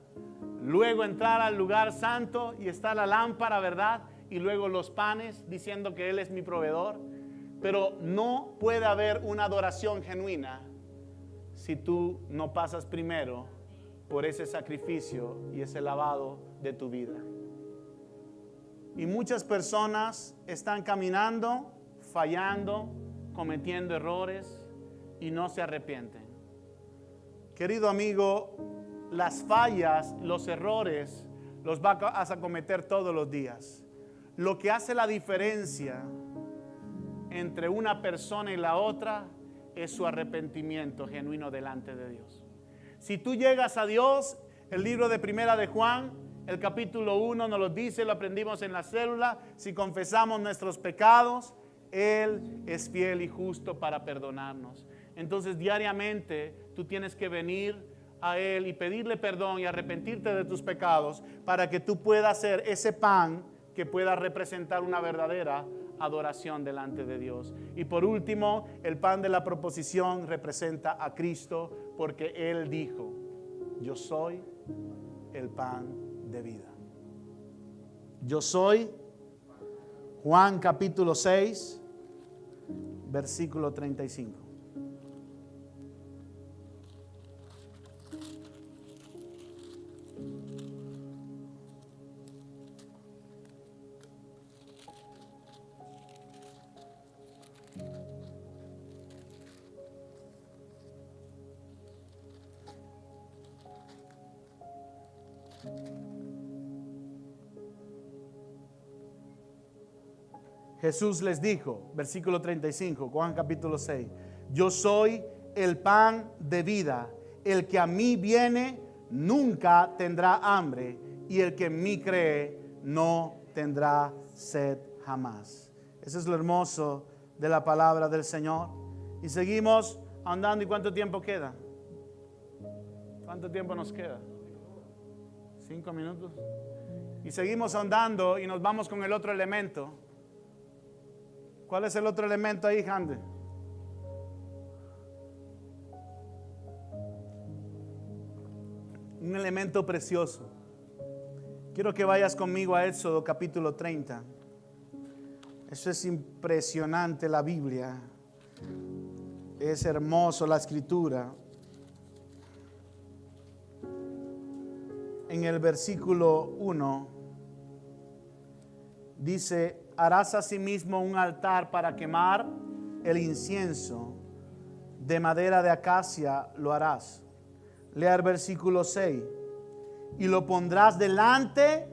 [SPEAKER 2] luego entrar al lugar santo y está la lámpara, ¿verdad? Y luego los panes diciendo que Él es mi proveedor. Pero no puede haber una adoración genuina si tú no pasas primero por ese sacrificio y ese lavado de tu vida. Y muchas personas están caminando, fallando, cometiendo errores y no se arrepienten. Querido amigo, las fallas, los errores, los vas a cometer todos los días. Lo que hace la diferencia entre una persona y la otra es su arrepentimiento genuino delante de Dios. Si tú llegas a Dios, el libro de Primera de Juan, el capítulo 1 nos lo dice, lo aprendimos en la célula: si confesamos nuestros pecados, Él es fiel y justo para perdonarnos. Entonces diariamente tú tienes que venir a Él y pedirle perdón y arrepentirte de tus pecados para que tú puedas ser ese pan que pueda representar una verdadera adoración delante de Dios. Y por último, el pan de la proposición representa a Cristo, porque Él dijo: yo soy el pan de vida. Yo soy. Juan capítulo 6, versículo 35. Jesús les dijo, versículo 35, Juan capítulo 6, yo soy el pan de vida, el que a mí viene nunca tendrá hambre, y el que en mí cree no tendrá sed jamás. Eso es lo hermoso de la palabra del Señor. Y seguimos andando. ¿Y cuánto tiempo queda? ¿Cuánto tiempo nos queda? 5 minutos. Y seguimos andando y nos vamos con el otro elemento. ¿Cuál es el otro elemento ahí, Hande? Un elemento precioso. Quiero que vayas conmigo a Éxodo capítulo 30. Eso es impresionante, la Biblia. Es hermoso la escritura. En el versículo 1 dice: harás asimismo un altar para quemar el incienso, de madera de acacia lo harás. Lea el versículo 6. Y lo pondrás delante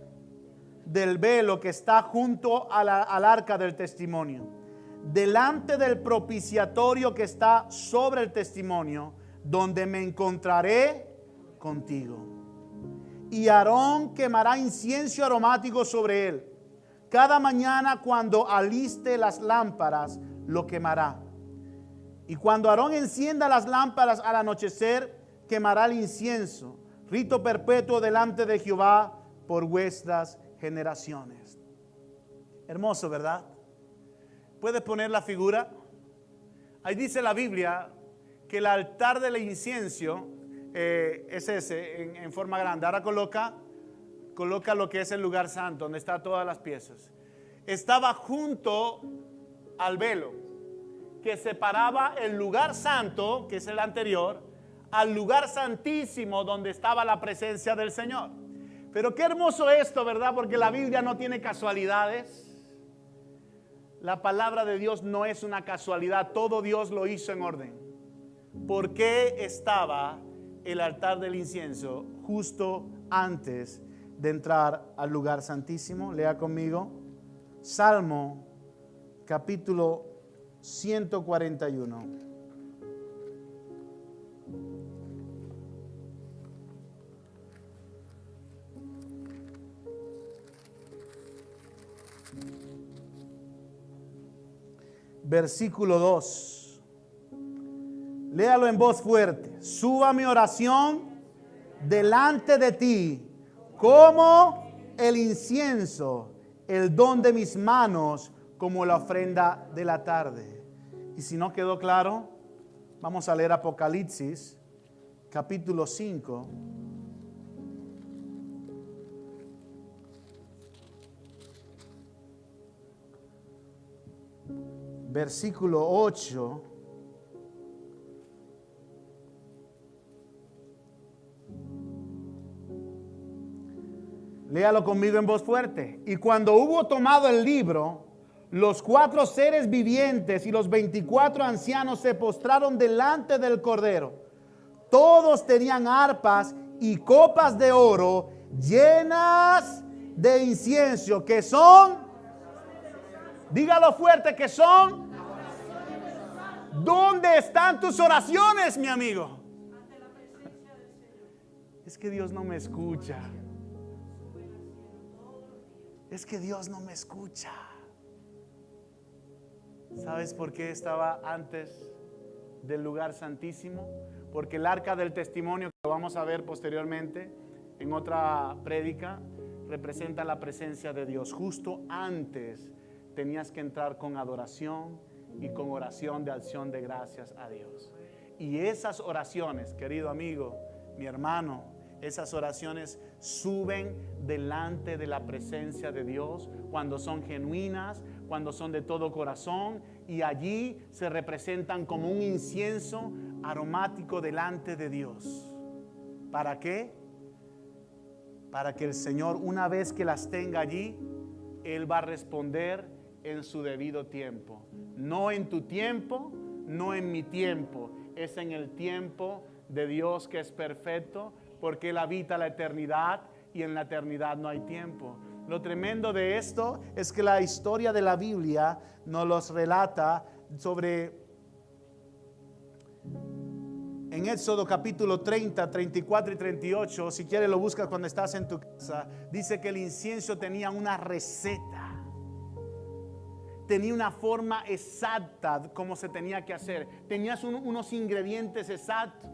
[SPEAKER 2] del velo que está junto al arca del testimonio, delante del propiciatorio que está sobre el testimonio, donde me encontraré contigo. Y Aarón quemará incienso aromático sobre él. Cada mañana cuando aliste las lámparas, lo quemará. Y cuando Aarón encienda las lámparas al anochecer, quemará el incienso, rito perpetuo delante de Jehová por vuestras generaciones. Hermoso, ¿verdad? ¿Puedes poner la figura? Ahí dice la Biblia que el altar del incienso es ese en forma grande. Ahora coloca lo que es el lugar santo, donde están todas las piezas. Estaba junto al velo que separaba el lugar santo, que es el anterior, al lugar santísimo donde estaba la presencia del Señor. Pero qué hermoso esto, ¿verdad? Porque la Biblia no tiene casualidades. La palabra de Dios no es una casualidad. Todo Dios lo hizo en orden. ¿Por qué estaba el altar del incienso justo antes de entrar al lugar santísimo? Lea conmigo Salmo capítulo 141. Versículo 2. Léalo en voz fuerte. Suba mi oración delante de ti como el incienso, el don de mis manos como la ofrenda de la tarde. Y si no quedó claro, vamos a leer Apocalipsis capítulo 5. Versículo 8. Léalo conmigo en voz fuerte. Y cuando hubo tomado el libro, los 4 seres vivientes y los 24 ancianos se postraron delante del Cordero. Todos tenían arpas y copas de oro llenas de incienso, que son, dígalo fuerte, que son. ¿Dónde están tus oraciones, mi amigo? Es que Dios no me escucha. Es que Dios no me escucha. ¿Sabes por qué estaba antes del lugar santísimo? Porque el arca del testimonio, que lo vamos a ver posteriormente en otra prédica, representa la presencia de Dios. Justo antes tenías que entrar con adoración y con oración de acción de gracias a Dios. Y esas oraciones, querido amigo, mi hermano, esas oraciones suben delante de la presencia de Dios cuando son genuinas, cuando son de todo corazón, y allí se representan como un incienso aromático delante de Dios. ¿Para qué? Para que el Señor, una vez que las tenga allí, Él va a responder en su debido tiempo. No en tu tiempo, no en mi tiempo. Es en el tiempo de Dios, que es perfecto, porque Él habita la eternidad y en la eternidad no hay tiempo. Lo tremendo de esto es que la historia de la Biblia nos los relata sobre En Éxodo capítulo 30, 34 y 38, si quieres lo buscas cuando estás en tu casa, dice que el incienso tenía una receta. Tenía una forma exacta como se tenía que hacer. Tenías unos ingredientes exactos.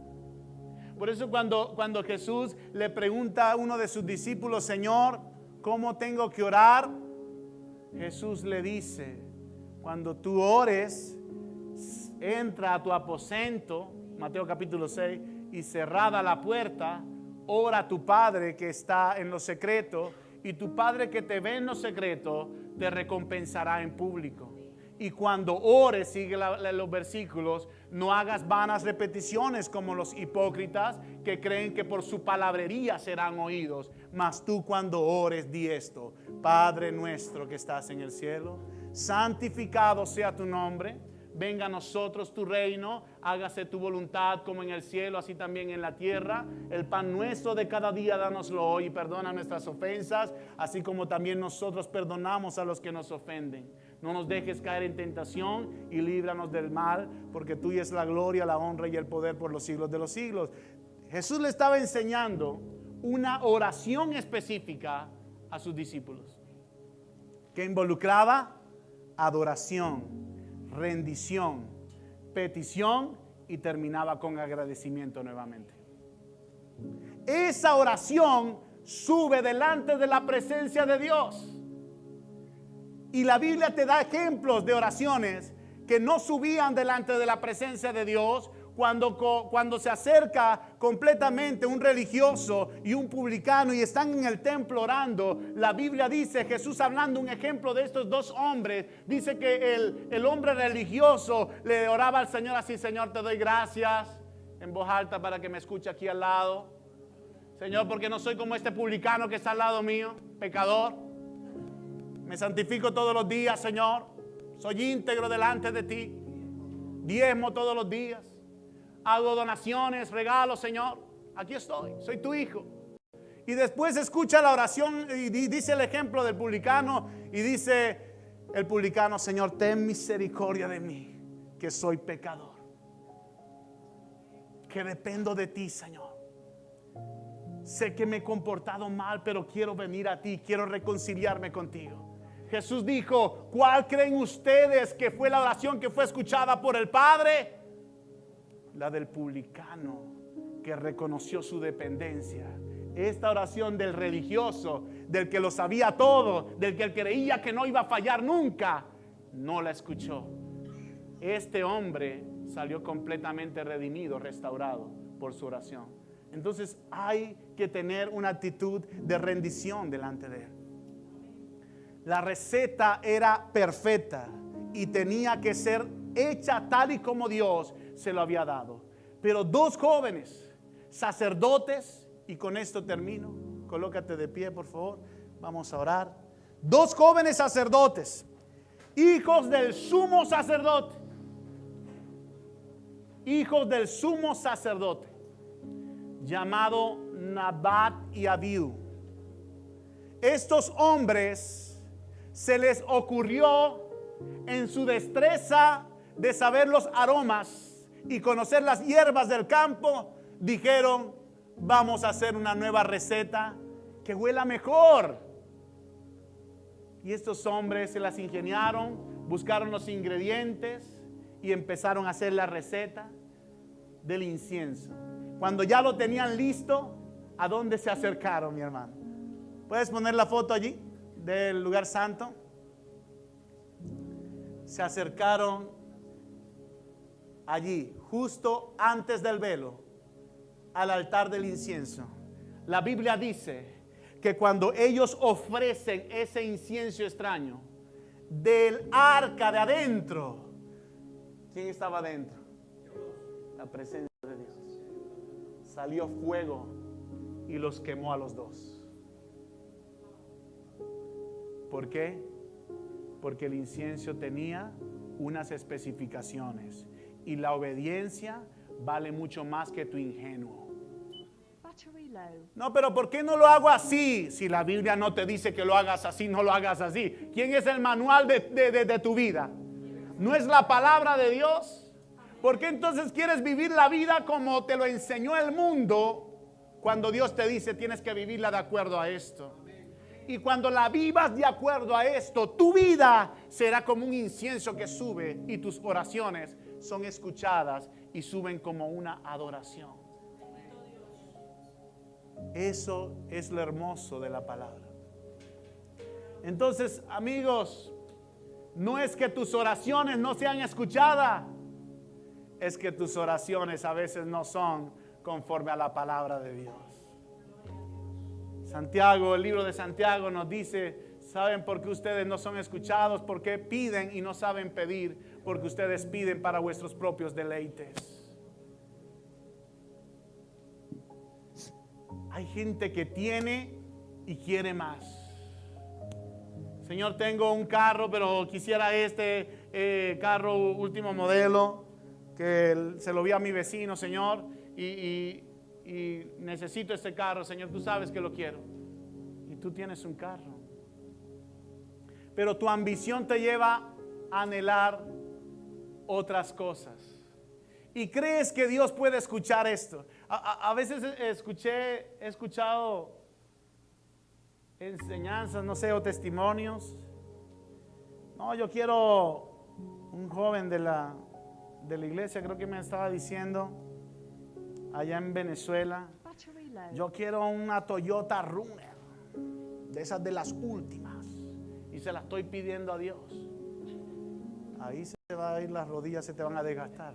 [SPEAKER 2] Por eso cuando Jesús le pregunta a uno de sus discípulos, Señor, ¿cómo tengo que orar? Jesús le dice, cuando tú ores, entra a tu aposento, Mateo capítulo 6, y cerrada la puerta, ora a tu Padre que está en lo secreto, y tu Padre que te ve en lo secreto, te recompensará en público. Y cuando ores, sigue los versículos, no hagas vanas repeticiones como los hipócritas que creen que por su palabrería serán oídos. Mas tú cuando ores, di esto: Padre nuestro que estás en el cielo, santificado sea tu nombre. Venga a nosotros tu reino, hágase tu voluntad como en el cielo, así también en la tierra. El pan nuestro de cada día, dánoslo hoy, y perdona nuestras ofensas, así como también nosotros perdonamos a los que nos ofenden. No nos dejes caer en tentación y líbranos del mal, porque tuya es la gloria, la honra y el poder por los siglos de los siglos. Jesús le estaba enseñando una oración específica a sus discípulos, que involucraba adoración, rendición, petición y terminaba con agradecimiento nuevamente. Esa oración sube delante de la presencia de Dios. Y la Biblia te da ejemplos de oraciones que no subían delante de la presencia de Dios. Cuando se acerca completamente un religioso y un publicano y están en el templo orando, la Biblia dice, Jesús hablando un ejemplo de estos dos hombres, dice que el hombre religioso le oraba al Señor así: Señor, te doy gracias, en voz alta para que me escuche aquí al lado. Señor, porque no soy como este publicano que está al lado mío, pecador. Me santifico todos los días, Señor. Soy íntegro delante de ti. Diezmo todos los días. Hago donaciones, regalos, Señor. Aquí estoy, soy tu hijo. Y después escucha la oración y dice el ejemplo del publicano. Y dice el publicano: Señor, ten misericordia de mí, que soy pecador, que dependo de ti, Señor. Sé que me he comportado mal, pero quiero venir a ti, quiero reconciliarme contigo. Jesús dijo: ¿cuál creen ustedes que fue la oración que fue escuchada por el Padre? La del publicano, que reconoció su dependencia. Esta oración del religioso, del que lo sabía todo, del que él creía que no iba a fallar nunca, no la escuchó. Este hombre salió completamente redimido, restaurado por su oración. Entonces hay que tener una actitud de rendición delante de él. La receta era perfecta y tenía que ser hecha tal y como Dios se lo había dado. Pero dos jóvenes sacerdotes, y con esto termino, colócate de pie por favor, vamos a orar. Dos jóvenes sacerdotes, hijos del sumo sacerdote, llamado Nabat y Abiú. Estos hombres se les ocurrió, en su destreza de saber los aromas y conocer las hierbas del campo, dijeron: vamos a hacer una nueva receta que huela mejor. Y estos hombres se las ingeniaron, buscaron los ingredientes y empezaron a hacer la receta del incienso. Cuando ya lo tenían listo, ¿a dónde se acercaron, mi hermano? ¿Puedes poner la foto allí del lugar santo? Se acercaron allí, justo antes del velo, al altar del incienso. La Biblia dice que cuando ellos ofrecen ese incienso extraño, del arca de adentro, ¿quién estaba adentro? La presencia de Dios. Salió fuego y los quemó a los dos. ¿Por qué? Porque el incienso tenía unas especificaciones y la obediencia vale mucho más que tu ingenuo. No, pero ¿por qué no lo hago así? Si la Biblia no te dice que lo hagas así, no lo hagas así. ¿Quién es el manual de tu vida? ¿No es la palabra de Dios? ¿Por qué entonces quieres vivir la vida como te lo enseñó el mundo cuando Dios te dice tienes que vivirla de acuerdo a esto? Y cuando la vivas de acuerdo a esto, tu vida será como un incienso que sube y tus oraciones son escuchadas y suben como una adoración. Eso es lo hermoso de la palabra. Entonces, amigos, no es que tus oraciones no sean escuchadas, es que tus oraciones a veces no son conforme a la palabra de Dios. Santiago, el libro de Santiago nos dice, ¿saben por qué ustedes no son escuchados? Porque piden y no saben pedir, porque ustedes piden para vuestros propios deleites. Hay gente que tiene y quiere más. Señor, tengo un carro, pero quisiera este carro último modelo, que se lo vi a mi vecino, Señor, y necesito este carro, Señor, tú sabes que lo quiero. Y tú tienes un carro. Pero tu ambición te lleva a anhelar otras cosas. Y crees que Dios puede escuchar esto. A veces he escuchado enseñanzas, no sé, o testimonios. No, yo quiero un joven de la iglesia, creo que me estaba diciendo, allá en Venezuela, yo quiero una Toyota Runner, de esas de las últimas, y se la estoy pidiendo a Dios. Ahí se te va a ir, las rodillas se te van a desgastar,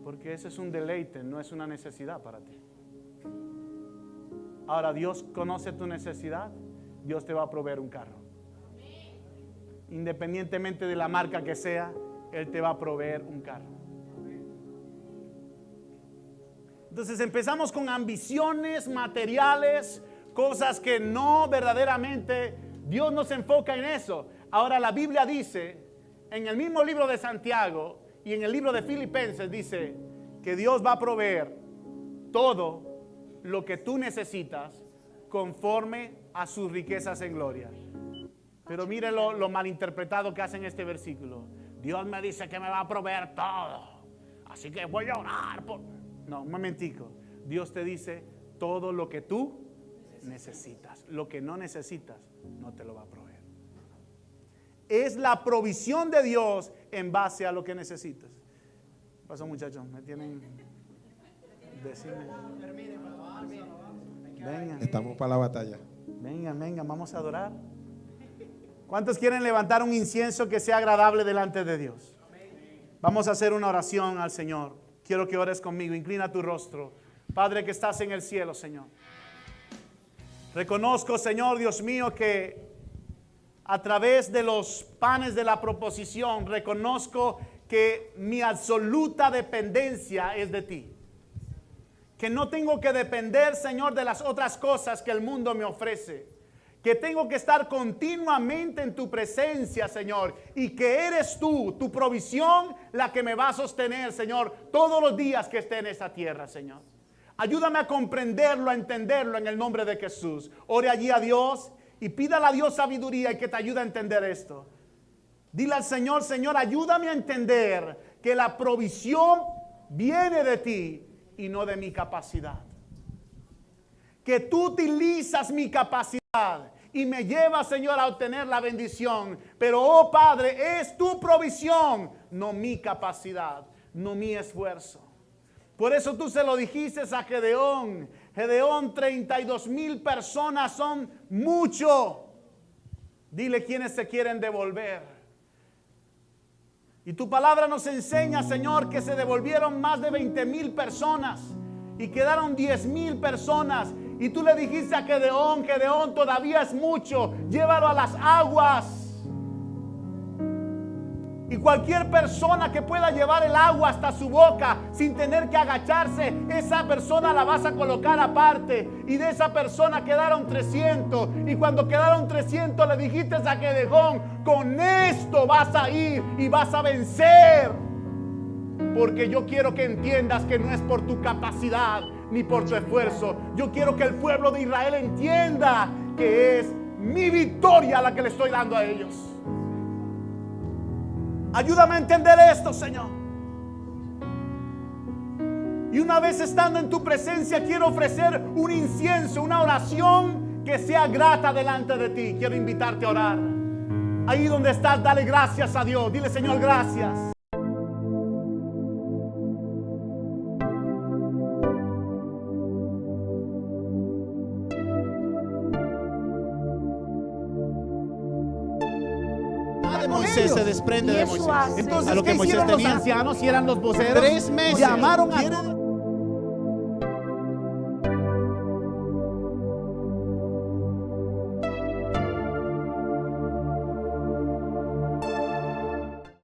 [SPEAKER 2] porque ese es un deleite, no es una necesidad para ti. Ahora, Dios conoce tu necesidad, Dios te va a proveer un carro. Independientemente de la marca que sea, Él te va a proveer un carro. Entonces empezamos con ambiciones materiales, cosas que no verdaderamente Dios nos enfoca en eso. Ahora la Biblia dice, en el mismo libro de Santiago y en el libro de Filipenses, dice que Dios va a proveer todo lo que tú necesitas conforme a sus riquezas en gloria. Pero mire lo malinterpretado que hacen este versículo. Dios me dice que me va a proveer todo, así que voy a orar por... No, un momentico. Dios te dice todo lo que tú necesitas. Lo que no necesitas, no te lo va a proveer. Es la provisión de Dios en base a lo que necesitas. ¿Qué pasó, muchachos? ¿Me tienen? Decime. Vengan.
[SPEAKER 4] Estamos para la batalla.
[SPEAKER 2] Vengan, vamos a adorar. ¿Cuántos quieren levantar un incienso que sea agradable delante de Dios? Vamos a hacer una oración al Señor. Quiero que ores conmigo. Inclina tu rostro. Padre que estás en el cielo, Señor. Reconozco, Señor Dios mío, que a través de los panes de la proposición, reconozco que mi absoluta dependencia es de ti. Que no tengo que depender, Señor, de las otras cosas que el mundo me ofrece. Que tengo que estar continuamente en tu presencia, Señor, y que eres tú, tu provisión, la que me va a sostener, Señor, todos los días que esté en esta tierra, Señor. Ayúdame a comprenderlo, a entenderlo en el nombre de Jesús. Ore allí a Dios y pídale a Dios sabiduría y que te ayude a entender esto. Dile al Señor, Señor, ayúdame a entender que la provisión viene de ti y no de mi capacidad. Que tú utilizas mi capacidad y me llevas, Señor, a obtener la bendición. Pero, oh Padre, es tu provisión, no mi capacidad, no mi esfuerzo. Por eso tú se lo dijiste a Gedeón. Gedeón, 32,000 personas son mucho. Dile quiénes se quieren devolver. Y tu palabra nos enseña, Señor, que se devolvieron más de 20,000 personas y quedaron 10,000 personas. Y tú le dijiste a Gedeón, Gedeón, todavía es mucho, llévalo a las aguas. Y cualquier persona que pueda llevar el agua hasta su boca sin tener que agacharse, esa persona la vas a colocar aparte. Y de esa persona quedaron 300. Y cuando quedaron 300 le dijiste a Gedeón, con esto vas a ir y vas a vencer. Porque yo quiero que entiendas que no es por tu capacidad ni por tu esfuerzo. Yo quiero que el pueblo de Israel entienda que es mi victoria la que le estoy dando a ellos. Ayúdame a entender esto, Señor. Y una vez estando en tu presencia, quiero ofrecer un incienso, una oración que sea grata delante de ti. Quiero invitarte a orar. Ahí donde estás, dale gracias a Dios. Dile, Señor, gracias. De Moisés se desprende de Moisés. Entonces, ¿qué hicieron los ancianos? Y eran los voceros. 3 meses. Llamaron a